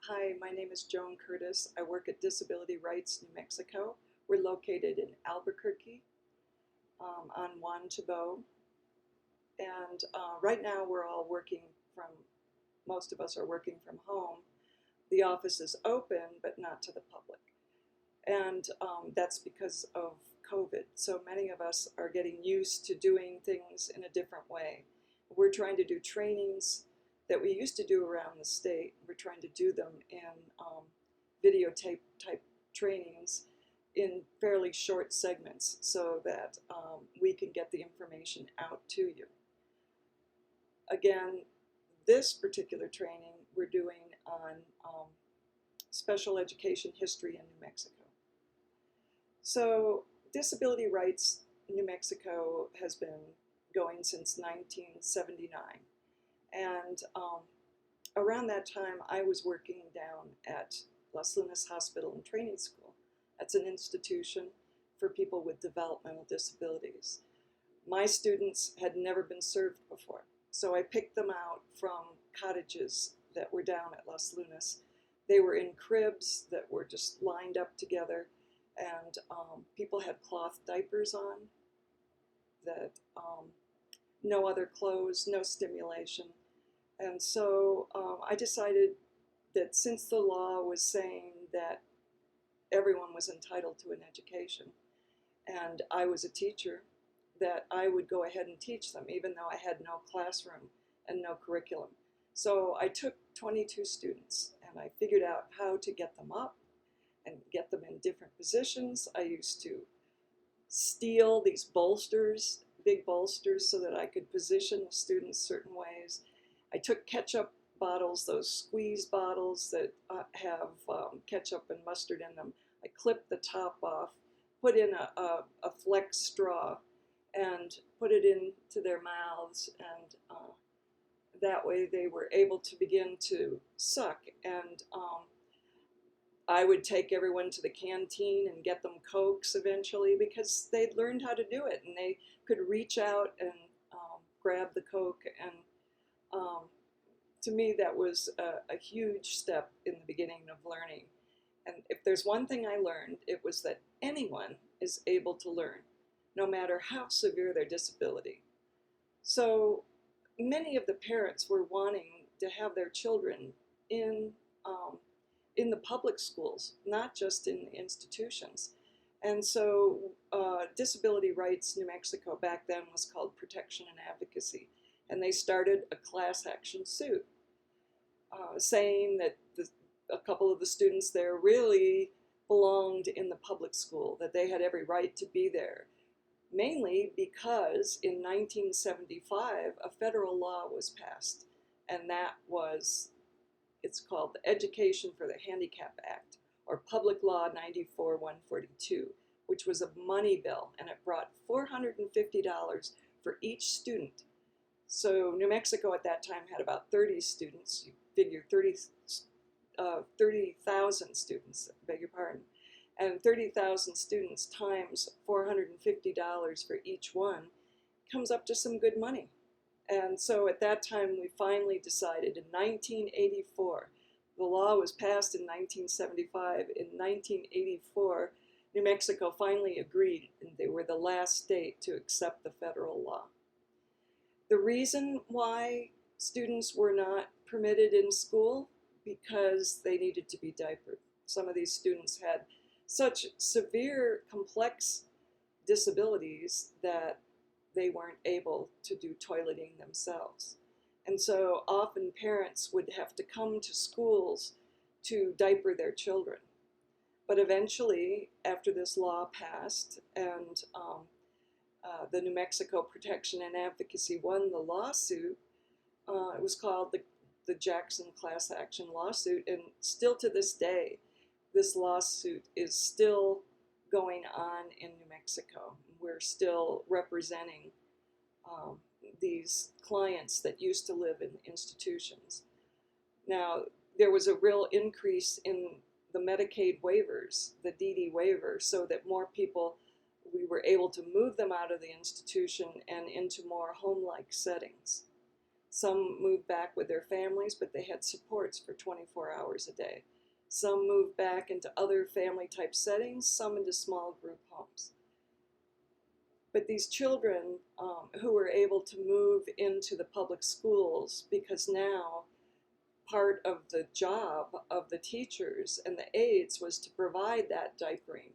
Hi, my name is Joan Curtis. I work at Disability Rights New Mexico. We're located in Albuquerque on Juan Chabot. And right now we're all working from, most of us are working from home. The office is open, but not to the public. And that's because of COVID. So many of us are getting used to doing things in a different way. We're trying to do trainings that we used to do around the state. We're trying to do them in videotape type trainings in fairly short segments so that we can get the information out to you. Again, this particular training we're doing on special education history in New Mexico. So Disability Rights New Mexico has been going since 1979. And around that time, I was working down at Las Lunas Hospital and Training School. That's an institution for people with developmental disabilities. My students had never been served before, so I picked them out from cottages that were down at Las Lunas. They were in cribs that were just lined up together, and people had cloth diapers on, that no other clothes, no stimulation. And so I decided that since the law was saying that everyone was entitled to an education, and I was a teacher, that I would go ahead and teach them, even though I had no classroom and no curriculum. So I took 22 students, and I figured out how to get them up and get them in different positions. I used to steal these bolsters, big bolsters, so that I could position the students certain ways. I took ketchup bottles, those squeeze bottles that have ketchup and mustard in them. I clipped the top off, put in a flex straw, and put it into their mouths, and that way they were able to begin to suck. And I would take everyone to the canteen and get them Cokes eventually, because they'd learned how to do it, and they could reach out and grab the Coke. And to me, that was a huge step in the beginning of learning. And if there's one thing I learned, it was that anyone is able to learn, no matter how severe their disability. So many of the parents were wanting to have their children in the public schools, not just in institutions. And so Disability Rights New Mexico back then was called Protection and Advocacy. And they started a class action suit saying that a couple of the students there really belonged in the public school, that they had every right to be there. Mainly because in 1975, a federal law was passed, and that was, it's called the Education for the Handicapped Act, or Public Law 94-142, which was a money bill, and it brought $450 for each student. So New Mexico at that time had about 30 students. You figure 30,000 students, beg your pardon. And 30,000 students times $450 for each one comes up to some good money. And so at that time, we finally decided in 1984, the law was passed in 1975. In 1984, New Mexico finally agreed, and they were the last state to accept the federal law. The reason why students were not permitted in school, because they needed to be diapered. Some of these students had such severe, complex disabilities that they weren't able to do toileting themselves. And so often parents would have to come to schools to diaper their children. But eventually, after this law passed and the New Mexico Protection and Advocacy won the lawsuit, it was called the Jackson Class Action Lawsuit, and still to this day, this lawsuit is still going on in New Mexico. We're still representing these clients that used to live in institutions. Now, there was a real increase in the Medicaid waivers, the DD waiver, so that more people, we were able to move them out of the institution and into more home-like settings. Some moved back with their families, but they had supports for 24 hours a day. Some moved back into other family type settings, some into small group homes. But these children who were able to move into the public schools, because now part of the job of the teachers and the aides was to provide that diapering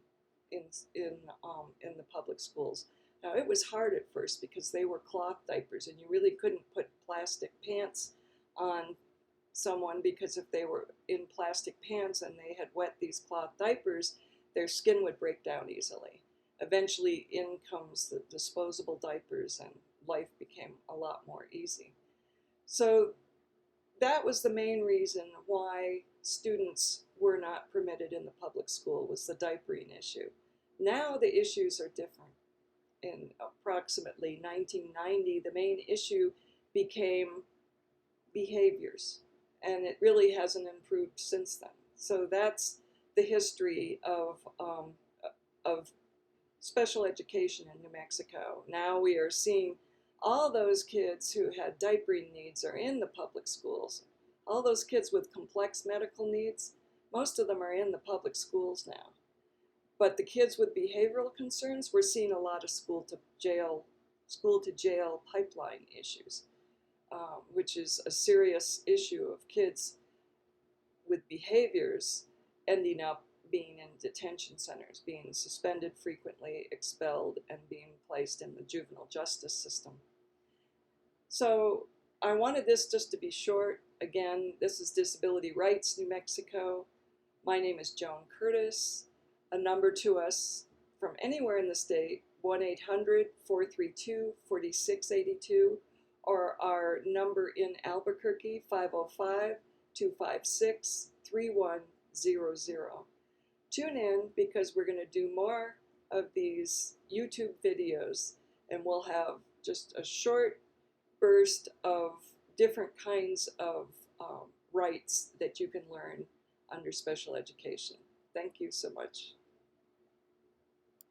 in the public schools. Now it was hard at first because they were cloth diapers, and you really couldn't put plastic pants on someone, because if they were in plastic pants and they had wet these cloth diapers, their skin would break down easily. Eventually in comes the disposable diapers, and life became a lot more easy. So that was the main reason why students were not permitted in the public school, was the diapering issue. Now the issues are different. In approximately 1990, the main issue became behaviors, and it really hasn't improved since then. So that's the history of special education in New Mexico. Now we are seeing all those kids who had diapering needs are in the public schools. All those kids with complex medical needs, most of them are in the public schools now. But the kids with behavioral concerns, we're seeing a lot of school to jail pipeline issues, which is a serious issue of kids with behaviors ending up being in detention centers, being suspended frequently, expelled, and being placed in the juvenile justice system. So I wanted this just to be short. Again, this is Disability Rights New Mexico. My name is Joan Curtis. A number to us from anywhere in the state, 1-800-432-4682, or our number in Albuquerque, 505-256-3100. Tune in, because we're going to do more of these YouTube videos, and we'll have just a short burst of different kinds of rights that you can learn under special education. Thank you so much.